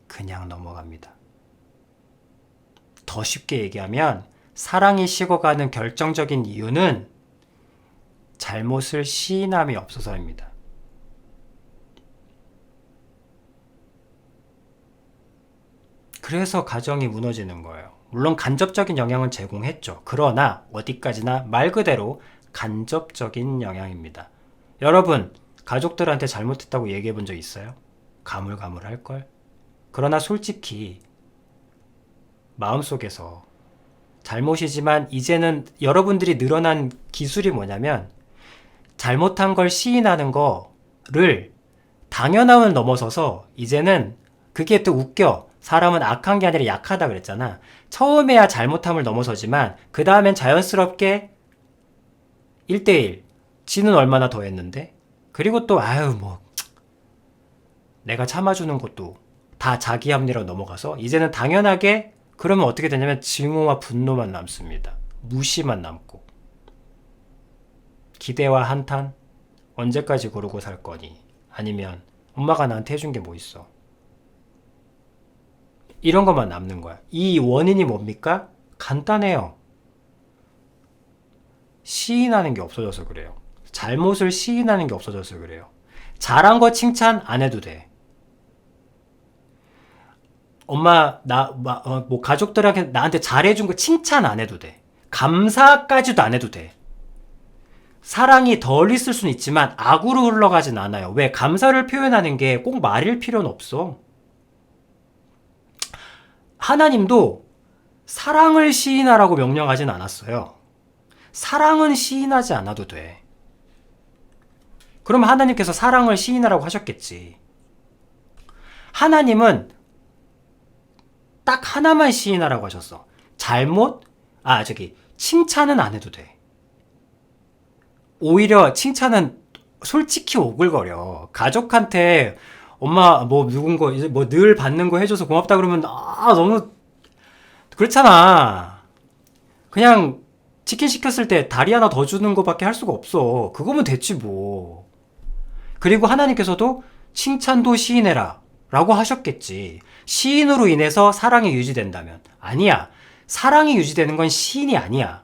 그냥 넘어갑니다. 더 쉽게 얘기하면, 사랑이 식어가는 결정적인 이유는 잘못을 시인함이 없어서입니다. 그래서 가정이 무너지는 거예요. 물론 간접적인 영향은 제공했죠. 그러나 어디까지나 말 그대로 간접적인 영향입니다. 여러분, 가족들한테 잘못했다고 얘기해 본 적 있어요? 가물가물할걸? 그러나 솔직히 마음속에서 잘못이지만 이제는 여러분들이 늘어난 기술이 뭐냐면 잘못한 걸 시인하는 거를 당연함을 넘어서서 이제는 그게 또 웃겨. 사람은 악한 게 아니라 약하다 그랬잖아. 처음에야 잘못함을 넘어서지만 그 다음엔 자연스럽게 1대1 지는 얼마나 더 했는데 그리고 또 내가 참아주는 것도 다 자기 합리로 넘어가서 이제는 당연하게 그러면 어떻게 되냐면 증오와 분노만 남습니다. 무시만 남고 기대와 한탄 언제까지 그러고 살 거니? 아니면 엄마가 나한테 해준 게 뭐 있어? 이런 것만 남는 거야. 이 원인이 뭡니까? 간단해요. 시인하는 게 없어져서 그래요. 잘못을 시인하는 게 없어져서 그래요. 잘한 거 칭찬 안 해도 돼. 엄마, 가족들한테 나한테 잘해준 거 칭찬 안 해도 돼. 감사까지도 안 해도 돼. 사랑이 덜 있을 수는 있지만 악으로 흘러가진 않아요. 왜? 감사를 표현하는 게 꼭 말일 필요는 없어. 하나님도 사랑을 시인하라고 명령하진 않았어요. 사랑은 시인하지 않아도 돼. 그럼 하나님께서 사랑을 시인하라고 하셨겠지. 하나님은 딱 하나만 시인하라고 하셨어. 칭찬은 안 해도 돼. 오히려 칭찬은 솔직히 오글거려. 가족한테 엄마 늘 받는 거 해줘서 고맙다 그러면 너무 그렇잖아. 그냥 치킨 시켰을 때 다리 하나 더 주는 거밖에 할 수가 없어. 그거면 됐지 뭐. 그리고 하나님께서도 칭찬도 시인해라 라고 하셨겠지. 시인으로 인해서 사랑이 유지된다면. 아니야. 사랑이 유지되는 건 시인이 아니야.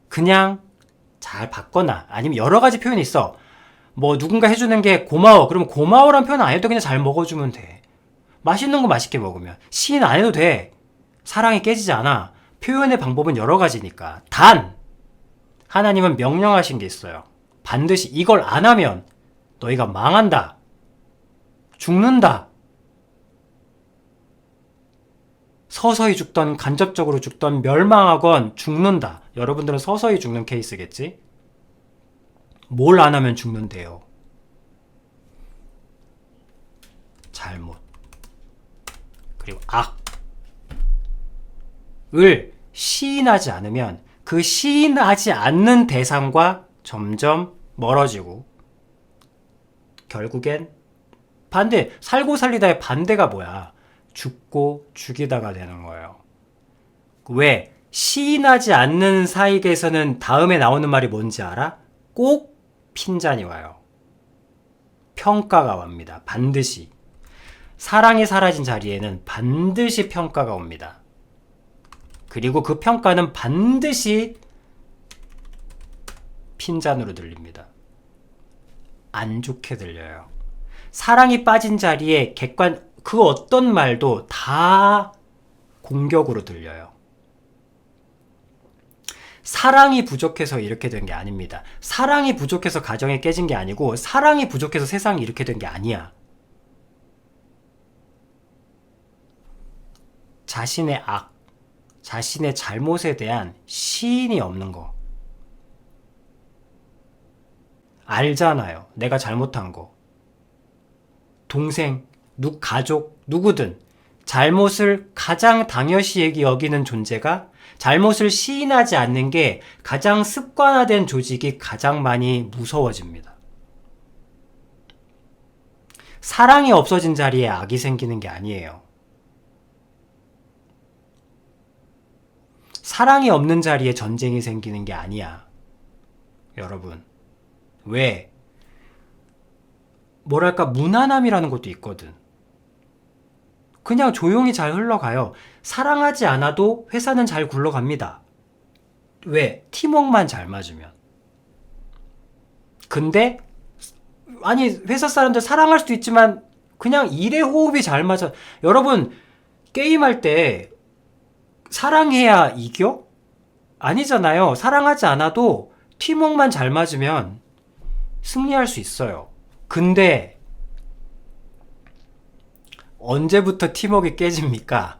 그냥 잘 받거나 아니면 여러 가지 표현이 있어. 누군가 해주는 게 고마워. 그러면 고마워란 표현 안 해도 그냥 잘 먹어주면 돼. 맛있는 거 맛있게 먹으면. 시인 안 해도 돼. 사랑이 깨지지 않아. 표현의 방법은 여러 가지니까. 단! 하나님은 명령하신 게 있어요. 반드시 이걸 안 하면 너희가 망한다. 죽는다. 서서히 죽던 간접적으로 죽던 멸망하건 죽는다. 여러분들은 서서히 죽는 케이스겠지? 뭘 안 하면 죽는데요. 잘못 그리고 악을 시인하지 않으면 그 시인하지 않는 대상과 점점 멀어지고 결국엔 살고 살리다의 반대가 뭐야? 죽고 죽이다가 되는 거예요. 왜? 시인하지 않는 사이에서는 다음에 나오는 말이 뭔지 알아? 꼭 핀잔이 와요. 평가가 옵니다. 반드시. 사랑이 사라진 자리에는 반드시 평가가 옵니다. 그리고 그 평가는 반드시 핀잔으로 들립니다. 안 좋게 들려요. 사랑이 빠진 자리에 그 어떤 말도 다 공격으로 들려요. 사랑이 부족해서 이렇게 된 게 아닙니다. 사랑이 부족해서 가정이 깨진 게 아니고 사랑이 부족해서 세상이 이렇게 된 게 아니야. 자신의 악, 자신의 잘못에 대한 시인이 없는 거. 알잖아요. 내가 잘못한 거. 동생, 가족, 누구든 잘못을 가장 당연시 여기는 존재가 잘못을 시인하지 않는 게 가장 습관화된 조직이 가장 많이 무서워집니다. 사랑이 없어진 자리에 악이 생기는 게 아니에요. 사랑이 없는 자리에 전쟁이 생기는 게 아니야. 여러분. 왜? 뭐랄까, 무난함이라는 것도 있거든. 그냥 조용히 잘 흘러가요. 사랑하지 않아도 회사는 잘 굴러갑니다. 왜? 팀워크만 잘 맞으면. 근데 아니, 회사 사람들 사랑할 수도 있지만 그냥 일의 호흡이 잘 맞아. 여러분, 게임할 때 사랑해야 이겨? 아니잖아요. 사랑하지 않아도 팀워크만 잘 맞으면 승리할 수 있어요. 근데 언제부터 팀워크가 깨집니까?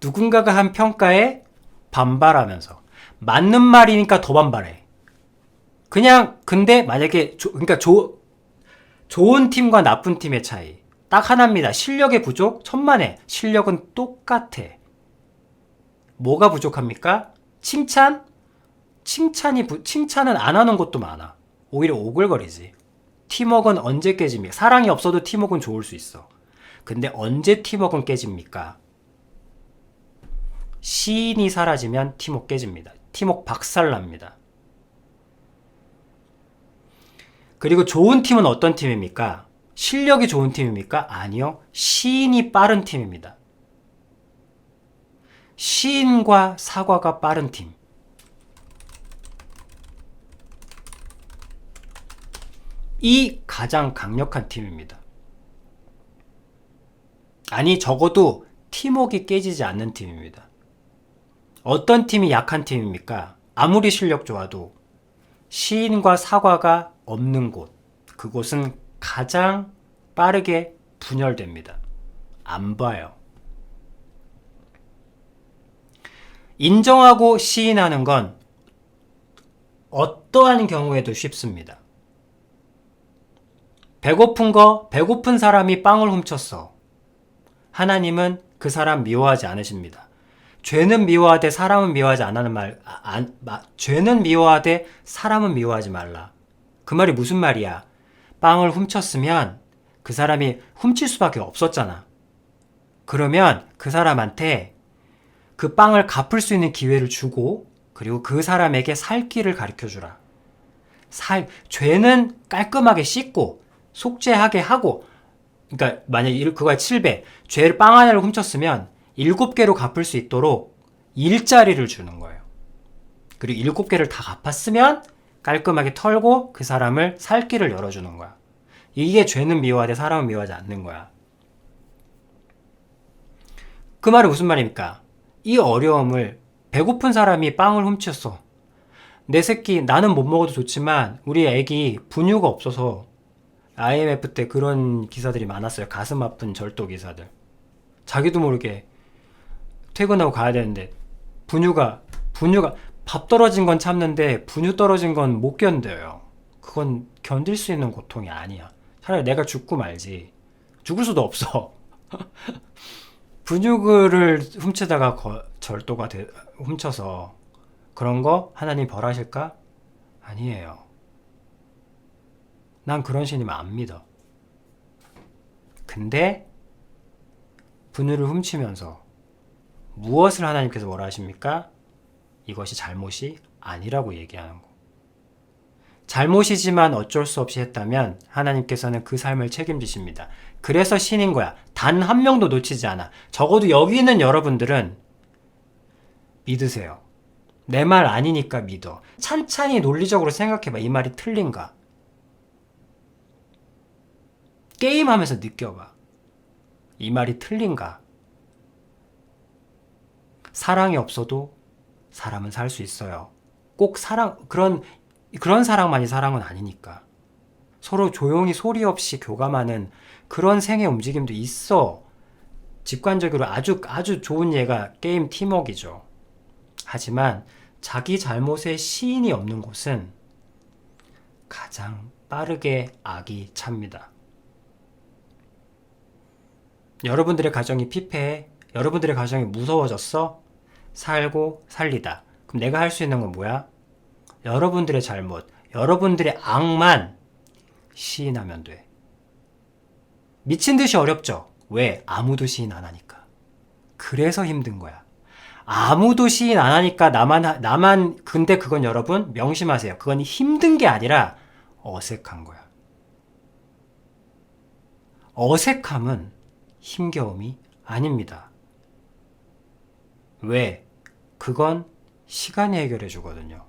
누군가가 한 평가에 반발하면서. 맞는 말이니까 더 반발해. 그냥 근데 만약에 좋은 팀과 나쁜 팀의 차이 딱 하나입니다. 실력의 부족 천만에. 실력은 똑같아. 뭐가 부족합니까? 칭찬은 안 하는 것도 많아. 오히려 오글거리지. 팀워크는 언제 깨집니까? 사랑이 없어도 팀워크는 좋을 수 있어. 근데 언제 팀워크는 깨집니까? 시인이 사라지면 팀워크 깨집니다. 팀워크 박살납니다. 그리고 좋은 팀은 어떤 팀입니까? 실력이 좋은 팀입니까? 아니요. 시인이 빠른 팀입니다. 시인과 사과가 빠른 팀. 이 가장 강력한 팀입니다. 아니, 적어도 팀워크가 깨지지 않는 팀입니다. 어떤 팀이 약한 팀입니까? 아무리 실력 좋아도 시인과 사과가 없는 곳, 그곳은 가장 빠르게 분열됩니다. 안 봐요. 인정하고 시인하는 건 어떠한 경우에도 쉽습니다. 배고픈 사람이 빵을 훔쳤어. 하나님은 그 사람 미워하지 않으십니다. 죄는 미워하되 사람은 미워하지 않는 죄는 미워하되 사람은 미워하지 말라. 그 말이 무슨 말이야? 빵을 훔쳤으면 그 사람이 훔칠 수밖에 없었잖아. 그러면 그 사람한테 그 빵을 갚을 수 있는 기회를 주고, 그리고 그 사람에게 살 길을 가르쳐 주라. 죄는 깔끔하게 씻고 속죄하게 하고, 그러니까 만약에 그거에 7배, 죄를 빵 하나를 훔쳤으면 7개로 갚을 수 있도록 일자리를 주는 거예요. 그리고 7개를 다 갚았으면 깔끔하게 털고 그 사람을 살 길을 열어주는 거야. 이게 죄는 미워하되 사람은 미워하지 않는 거야. 그 말이 무슨 말입니까? 이 어려움을, 배고픈 사람이 빵을 훔쳤어. 내 새끼 나는 못 먹어도 좋지만 우리 애기 분유가 없어서, IMF 때 그런 기사들이 많았어요. 가슴 아픈 절도 기사들. 자기도 모르게 퇴근하고 가야 되는데 분유가 밥 떨어진 건 참는데 분유 떨어진 건 못 견뎌요. 그건 견딜 수 있는 고통이 아니야. 차라리 내가 죽고 말지. 죽을 수도 없어. 분유를 훔치다가 절도가 훔쳐서 그런 거 하나님 벌하실까? 아니에요. 난 그런 신임 안 믿어. 근데 분유를 훔치면서 무엇을 하나님께서 뭐라 하십니까? 이것이 잘못이 아니라고 얘기하는 거. 잘못이지만 어쩔 수 없이 했다면 하나님께서는 그 삶을 책임지십니다. 그래서 신인 거야. 단 한 명도 놓치지 않아. 적어도 여기 있는 여러분들은 믿으세요. 내 말 아니니까 믿어. 찬찬히 논리적으로 생각해봐. 이 말이 틀린가? 게임하면서 느껴봐. 이 말이 틀린가? 사랑이 없어도 사람은 살 수 있어요. 꼭 그런 사랑만이 사랑은 아니니까. 서로 조용히 소리 없이 교감하는 그런 생의 움직임도 있어. 직관적으로 아주 좋은 예가 게임 팀워크이죠. 하지만 자기 잘못에 시인이 없는 곳은 가장 빠르게 악이 찹니다. 여러분들의 가정이 피폐해? 여러분들의 가정이 무서워졌어? 살고 살리다. 그럼 내가 할 수 있는 건 뭐야? 여러분들의 잘못, 여러분들의 악만 시인하면 돼. 미친 듯이 어렵죠? 왜? 아무도 시인 안 하니까. 그래서 힘든 거야. 아무도 시인 안 하니까 근데 그건 여러분 명심하세요. 그건 힘든 게 아니라 어색한 거야. 어색함은 힘겨움이 아닙니다. 왜? 그건 시간이 해결해 주거든요.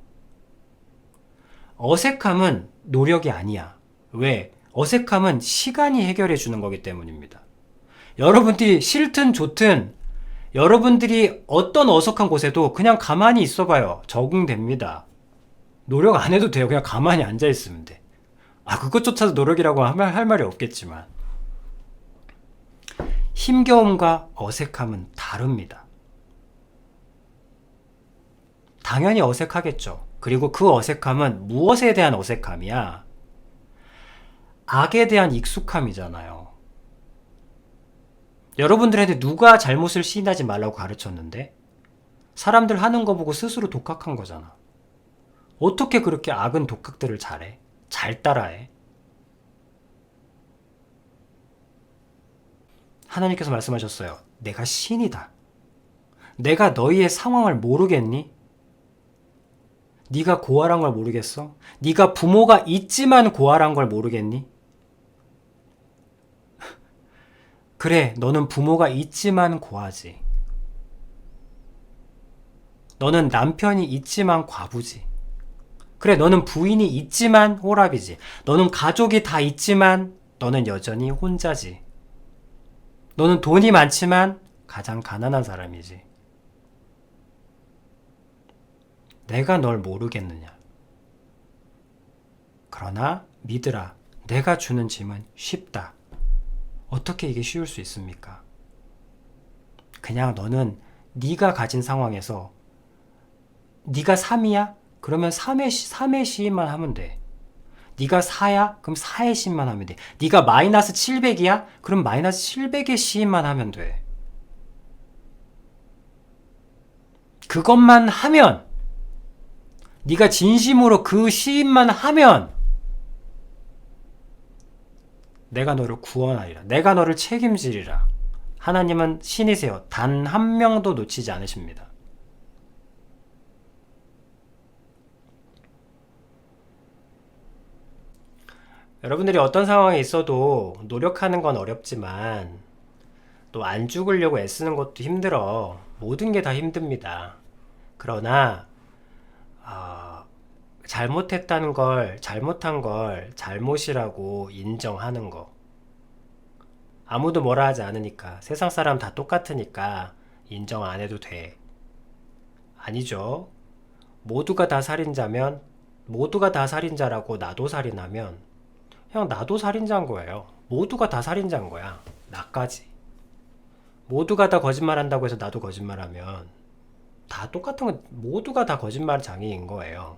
어색함은 노력이 아니야. 왜? 어색함은 시간이 해결해 주는 거기 때문입니다. 여러분들이 싫든 좋든 여러분들이 어떤 어색한 곳에도 그냥 가만히 있어봐요. 적응됩니다. 노력 안 해도 돼요. 그냥 가만히 앉아있으면 돼. 그것조차도 노력이라고 할 말이 없겠지만 힘겨움과 어색함은 다릅니다. 당연히 어색하겠죠. 그리고 그 어색함은 무엇에 대한 어색함이야? 악에 대한 익숙함이잖아요. 여러분들한테 누가 잘못을 시인하지 말라고 가르쳤는데 사람들 하는 거 보고 스스로 독학한 거잖아. 어떻게 그렇게 악은 독학들을 잘해? 잘 따라해? 하나님께서 말씀하셨어요. 내가 신이다. 내가 너희의 상황을 모르겠니? 네가 고아란 걸 모르겠어? 네가 부모가 있지만 고아란 걸 모르겠니? 그래, 너는 부모가 있지만 고아지. 너는 남편이 있지만 과부지. 그래, 너는 부인이 있지만 호랍이지. 너는 가족이 다 있지만 너는 여전히 혼자지. 너는 돈이 많지만 가장 가난한 사람이지. 내가 널 모르겠느냐? 그러나 믿으라. 내가 주는 짐은 쉽다. 어떻게 이게 쉬울 수 있습니까? 그냥 너는 네가 가진 상황에서 네가 3이야? 그러면 3의 시인만 하면 돼. 네가 4야? 그럼 4의 시인만 하면 돼. 네가 마이너스 700이야? 그럼 마이너스 700의 시인만 하면 돼. 그것만 하면 네가 진심으로 그 시인만 하면 내가 너를 구원하리라. 내가 너를 책임지리라. 하나님은 신이세요. 단 한 명도 놓치지 않으십니다. 여러분들이 어떤 상황에 있어도 노력하는 건 어렵지만 또 안 죽으려고 애쓰는 것도 힘들어. 모든 게 다 힘듭니다. 그러나 잘못했다는 걸, 잘못한 걸 잘못이라고 인정하는 거. 아무도 뭐라 하지 않으니까, 세상 사람 다 똑같으니까 인정 안 해도 돼. 아니죠. 모두가 다 살인자면, 모두가 다 살인자라고 나도 살인하면 그냥 나도 살인자인 거예요. 모두가 다 살인자인 거야. 나까지. 모두가 다 거짓말한다고 해서 나도 거짓말하면 다 똑같은 건, 모두가 다 거짓말 장애인 거예요.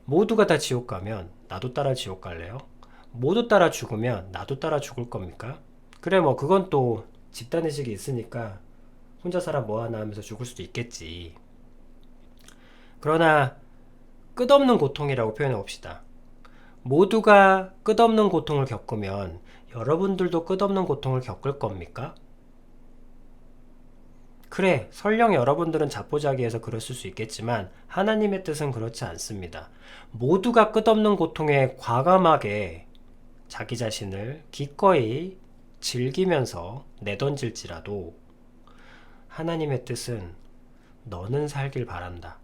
모두가 다 지옥 가면 나도 따라 지옥 갈래요? 모두 따라 죽으면 나도 따라 죽을 겁니까? 그래, 뭐 그건 또 집단의식이 있으니까 혼자 살아 뭐하나 하면서 죽을 수도 있겠지. 그러나 끝없는 고통이라고 표현해 봅시다. 모두가 끝없는 고통을 겪으면 여러분들도 끝없는 고통을 겪을 겁니까? 그래, 설령 여러분들은 자포자기해서 그랬을 수 있겠지만 하나님의 뜻은 그렇지 않습니다. 모두가 끝없는 고통에 과감하게 자기 자신을 기꺼이 즐기면서 내던질지라도 하나님의 뜻은 너는 살길 바란다.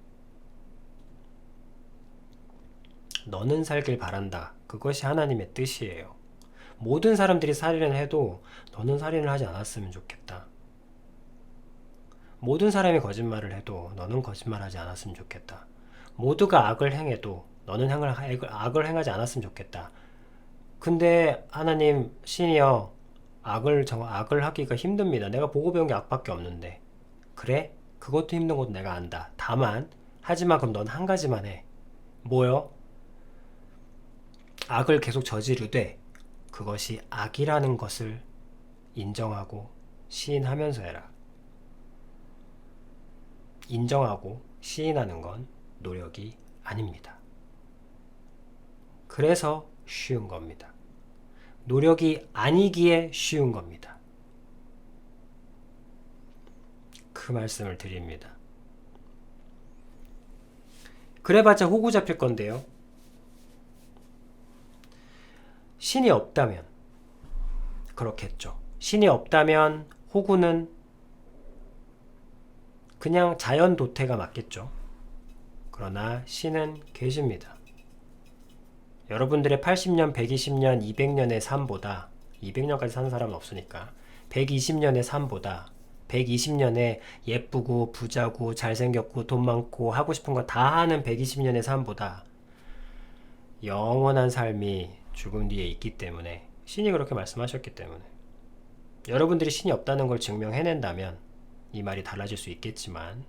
너는 살길 바란다. 그것이 하나님의 뜻이에요. 모든 사람들이 살인을 해도 너는 살인을 하지 않았으면 좋겠다. 모든 사람이 거짓말을 해도 너는 거짓말하지 않았으면 좋겠다. 모두가 악을 행해도 너는 악을 행하지 않았으면 좋겠다. 근데 하나님, 신이여, 악을 하기가 힘듭니다. 내가 보고 배운 게 악밖에 없는데. 그래? 그것도 힘든 것도 내가 안다. 다만 하지만 그럼 넌 한 가지만 해. 뭐요? 악을 계속 저지르되 그것이 악이라는 것을 인정하고 시인하면서 해라. 인정하고 시인하는 건 노력이 아닙니다. 그래서 쉬운 겁니다. 노력이 아니기에 쉬운 겁니다. 그 말씀을 드립니다. 그래봤자 호구 잡힐 건데요. 신이 없다면 그렇겠죠. 신이 없다면 호구는 그냥 자연 도태가 맞겠죠. 그러나 신은 계십니다. 여러분들의 80년, 120년, 200년의 삶보다 200년까지 사는 사람은 없으니까 120년의 삶보다 120년의 예쁘고 부자고 잘생겼고 돈 많고 하고 싶은 거 다 하는 120년의 삶보다 영원한 삶이 죽음 뒤에 있기 때문에 신이 그렇게 말씀하셨기 때문에 여러분들이 신이 없다는 걸 증명해낸다면 이 말이 달라질 수 있겠지만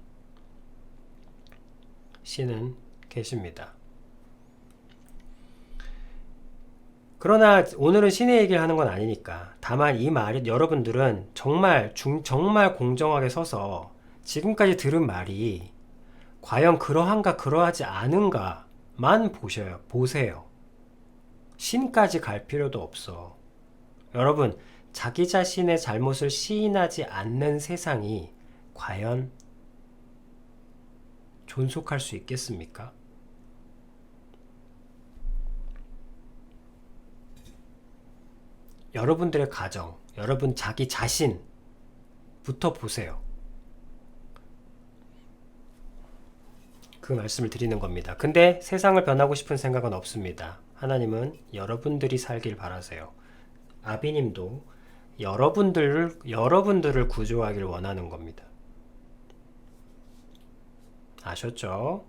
신은 계십니다. 그러나 오늘은 신의 얘기를 하는 건 아니니까 다만 이 말이 여러분들은 정말 공정하게 서서 지금까지 들은 말이 과연 그러한가 그러하지 않은가만 보세요. 신까지 갈 필요도 없어. 여러분, 자기 자신의 잘못을 시인하지 않는 세상이 과연 존속할 수 있겠습니까? 여러분들의 가정, 여러분 자기 자신부터 보세요. 그 말씀을 드리는 겁니다. 근데 세상을 변하고 싶은 생각은 없습니다. 하나님은 여러분들이 살길 바라세요. 아비님도 여러분들을 구조하길 원하는 겁니다. 아셨죠?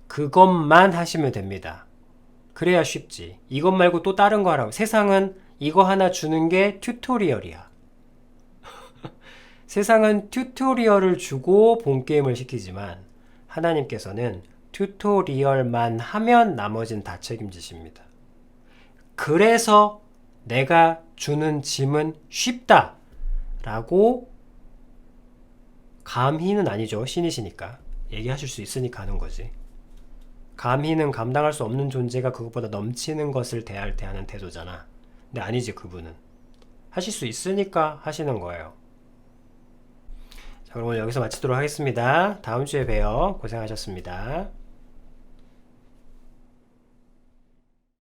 그것만 하시면 됩니다. 그래야 쉽지. 이것 말고 또 다른 거 하라고. 세상은 이거 하나 주는 게 튜토리얼이야. 세상은 튜토리얼을 주고 본게임을 시키지만 하나님께서는 튜토리얼만 하면 나머진 다 책임지십니다. 그래서 내가 주는 짐은 쉽다 라고 감히는 아니죠. 신이시니까 얘기하실 수 있으니까 하는 거지. 감히는 감당할 수 없는 존재가 그것보다 넘치는 것을 대할 때 하는 태도잖아. 근데 아니지, 그분은 하실 수 있으니까 하시는 거예요. 자, 그럼 오늘 여기서 마치도록 하겠습니다. 다음 주에 봬요. 고생하셨습니다.